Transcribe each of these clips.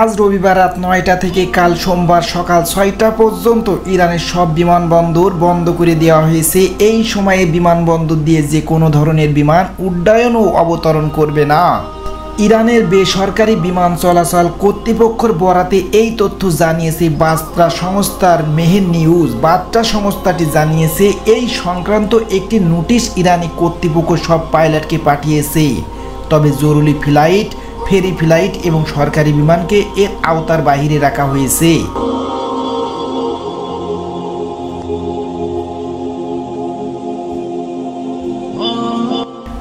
আজ রবিবার রাত ৯টা থেকে কাল সোমবার সকাল ৬টা পর্যন্ত ইরানের সব বিমানবন্দর বন্ধ করে দেওয়া হয়েছে। এই সময়ে বিমানবন্দর দিয়ে যে কোনো ধরনের বিমান উড্ডয়ন ও অবতরণ করবে না। ইরানের বেসরকারি বিমান চলাচল কর্তৃপক্ষের বরাতে এই তথ্য জানিয়েছে বার্তা সংস্থার মেহের নিউজ। বার্তা সংস্থাটি জানিয়েছে এই সংক্রান্ত একটি নোটিশ ইরানি কর্তৃপক্ষ সব পাইলটকে পাঠিয়েছে। তবে জরুরি ফ্লাইট, ফেরি ফ্লাইট এবং সরকারি বিমানকে এর আওতার বাইরে রাখা হয়েছে।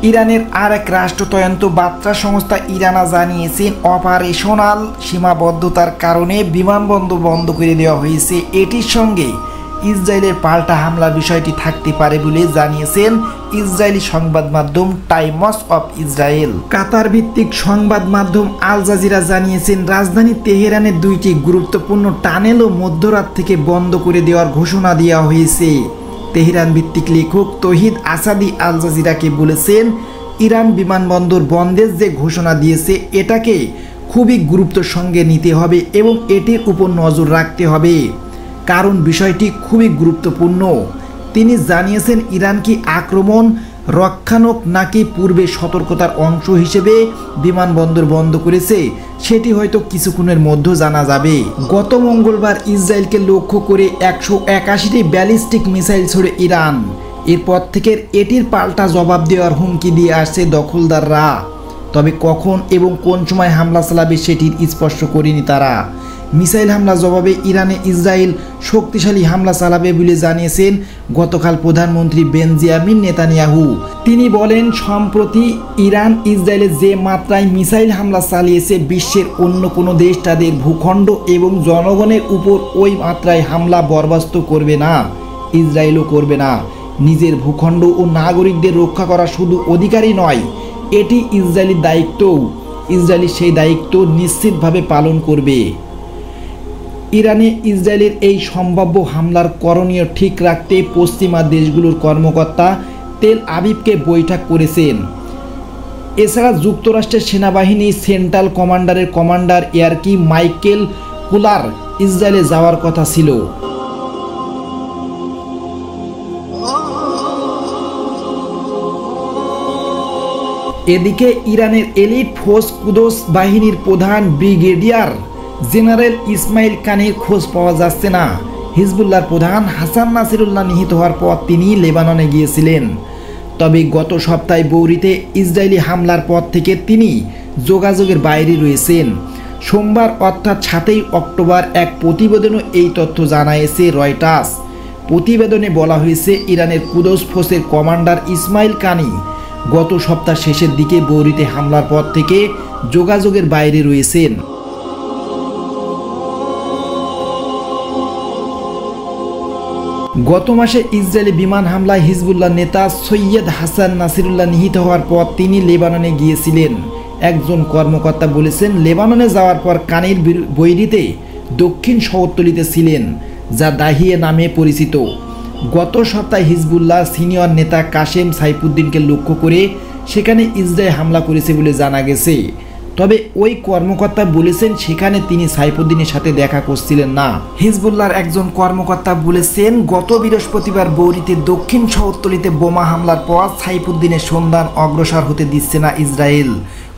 ইরানের আর এক রাষ্ট্রতন্ত্র বার্তা সংস্থা ইরানা জানিয়েছে অপারেশনাল সীমাবদ্ধতার কারণে বিমানবন্দর বন্ধ করে দেওয়া হয়েছে। এটির সঙ্গে ইসরায়েলের পাল্টা হামলার বিষয়টি থাকতে পারে বলে জানিয়েছেন ইসরায়েলি সংবাদ মাধ্যম টাইমস অফ ইসরায়েল। কাতার ভিত্তিক সংবাদ মাধ্যম আল জাজিরা জানিয়েছেন রাজধানী তেহরানের দুইটি গুরুত্বপূর্ণ টানেলও মধ্যরাত থেকে বন্ধ করে দেওয়ার ঘোষণা দেওয়া হয়েছে। তেহরান ভিত্তিক লেখক তহিদ আসাদি আল জাজিরাকে বলেছেন ইরান বিমানবন্দর বন্ধের যে ঘোষণা দিয়েছে এটাকে খুবই গুরুত্বের সঙ্গে নিতে হবে এবং এটির উপর নজর রাখতে হবে, কারণ বিষয়টি খুবই গুরুত্বপূর্ণ। তিনি জানিয়েছেন ইরান কি আক্রমণ রক্ষাত্মক নাকি পূর্বে সতর্কতার অংশ হিসেবে বিমানবন্দর বন্ধ করেছে সেটি হয়তো কিছুক্ষণের মধ্যে জানা যাবে। গত মঙ্গলবার ইসরায়েলকে লক্ষ্য করে 181টি ব্যালিস্টিক মিসাইল ছড়ে ইরান। এরপর থেকে এটির পাল্টা জবাব দেওয়ার হুমকি দিয়ে আসছে দখলদাররা। তবে কখন এবং কোন সময় হামলা চালাবে সেটির স্পষ্ট করেনি তারা। মিসাইল হামলা জবাবে ইরানে ইসরায়েল শক্তিশালী হামলা চালাবে বলে জানিয়েছেন গতকাল প্রধানমন্ত্রী বেঞ্জামিন নেতানিয়াহু। তিনি বলেন সম্প্রতি ইরান ইসরায়েলে যে মাত্রায় মিসাইল হামলা চালিয়েছে বিশ্বের অন্য কোনো দেশ তাদের ভূখণ্ড এবং জনগণের উপর ওই মাত্রায় হামলা বরদাস্ত করবে না, ইসরায়েলও করবে না। নিজের ভূখণ্ড ও নাগরিকদের রক্ষা করা শুধু অধিকারই নয়, এটি ইসরায়েলি দায়িত্বও। ইসরায়েলি সেই দায়িত্ব নিশ্চিতভাবে পালন করবে। ইরানে ইসরায়েলের এই সম্ভাব্য হামলার করণীয় ঠিক রাখতে পশ্চিমা দেশগুলোর কর্মকর্তা তেল আবিবকে বৈঠক করেছেন। এছাড়া যুক্তরাষ্ট্রের সেনাবাহিনী সেন্ট্রাল কমান্ডারের commander air chief Michael cooler ইসরায়েলে যাওয়ার কথা ছিল। এদিকে ইরানের এলিট ফোর্স কুদস বাহিনীর প্রধান ব্রিগেডিয়ার জেনারেল ইসমাইল কানের খোঁজ পাওয়া যাচ্ছে না। হিজবুল্লাহর প্রধান হাসান নাসিরুল্লাহ নিহত হওয়ার পর তিনি লেবাননে গিয়েছিলেন। তবে গত সপ্তাহে বৌরিতে ইসরায়েলি হামলার পর থেকে তিনি যোগাযোগের বাইরে রয়েছেন। সোমবার অর্থাৎ 7ই অক্টোবর এক প্রতিবেদনে এই তথ্য জানিয়েছে রয়টার্স। প্রতিবেদনে বলা হয়েছে ইরানের কুদস ফোর্সের কমান্ডার ইসমাইল কানি গত সপ্তাহ শেষের দিকে বৌরিতে হামলার পর থেকে যোগাযোগের বাইরে রয়েছেন। গত মাসে ইসরায়েলি বিমান হামলায় হিজবুল্লাহ নেতা সৈয়দ হাসান নাসিরুল্লাহ নিহত হওয়ার পর তিনি লেবাননে গিয়েছিলেন। একজন কর্মকর্তা বলেছেন লেবাননে যাওয়ার পর কানির বৈরিতে দক্ষিণ শহরতলিতে ছিলেন, যা দাহিয়ে নামে পরিচিত। গত সপ্তাহে হিজবুল্লাহ সিনিয়র নেতা কাশেম সাইফুদ্দিনকে লক্ষ্য করে সেখানে ইসরায়েল হামলা করেছে বলে জানা গেছে। তবে ওই কর্মকর্তা বলেছেন সেখানে তিনি সাইফুদ্দিনের সাথে দেখা করছিলেন না। হিজবুল্লাহর একজন কর্মকর্তা বলেছেন গত বৃহস্পতিবার বৌরিতে দক্ষিণ শহরতলিতে বোমা হামলার পর সাইফুদ্দিনের সন্ধান অগ্রসর হতে দিচ্ছে না ইসরায়েল।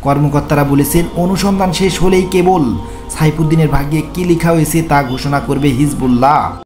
কর্মকর্তারা বলেছেন অনুসন্ধান শেষ হলেই কেবল সাইফুদ্দিনের ভাগ্যে কী লেখা হয়েছে তা ঘোষণা করবে হিজবুল্লাহ।